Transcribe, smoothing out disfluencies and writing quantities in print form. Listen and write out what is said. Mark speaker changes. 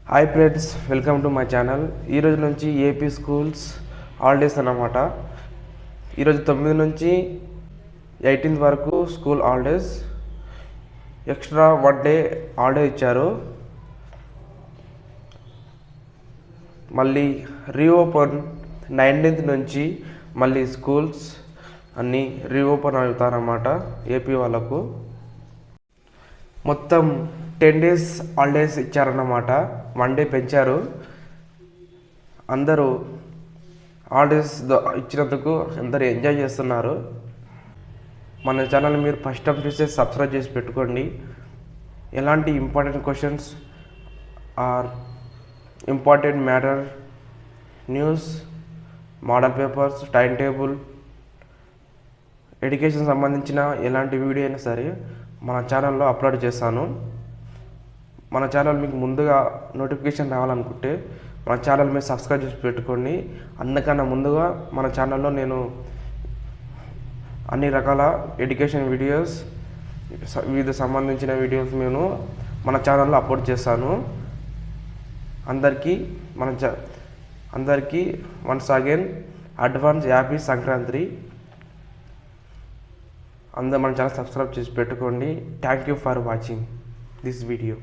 Speaker 1: Hi friends, welcome to my channel. ఈరోజు నుంచి AP schools holidays అన్నమాట. ఈరోజు 9 నుంచి 18 వరకు school holidays. Extra 1 day holiday ఇచ్చారు. మళ్ళీ రీఓపెన్ 19th నుంచి మళ్ళీ స్కూల్స్ అన్నీ రీఓపెన్ అవుతారన్నమాట ఏపీ వాళ్ళకు. మొత్తం 10 days హాలిడేస్ ఇచ్చారన్నమాట. 1 డే పెంచారు. అందరూ హాలిడేస్ ఇచ్చినందుకు అందరూ ఎంజాయ్ చేస్తున్నారు. మన ఛానల్ మీరు ఫస్ట్ టైం చూస్తే సబ్స్క్రైబ్ చేసి పెట్టుకోండి. ఎలాంటి important questions or important matter, news, model papers, time table, education సంబంధించిన ఎలాంటి వీడియో అయినా సరే మన ఛానల్లో అప్లోడ్ చేస్తాను. మన ఛానల్ మీకు ముందుగా నోటిఫికేషన్ రావాలనుకుంటే మన ఛానల్ మీరు సబ్స్క్రైబ్ చేసి పెట్టుకోండి. అందుకన్నా ముందుగా మన ఛానల్లో నేను అన్ని రకాల ఎడ్యుకేషన్ వీడియోస్, వివిధ సంబంధించిన వీడియోస్ నేను మన ఛానల్లో అప్లోడ్ చేస్తాను. అందరికీ once again advance happy Sankranti. అందరూ మన ఛానల్ సబ్స్క్రైబ్ చేసి పెట్టుకోండి. Thank you for watching this video.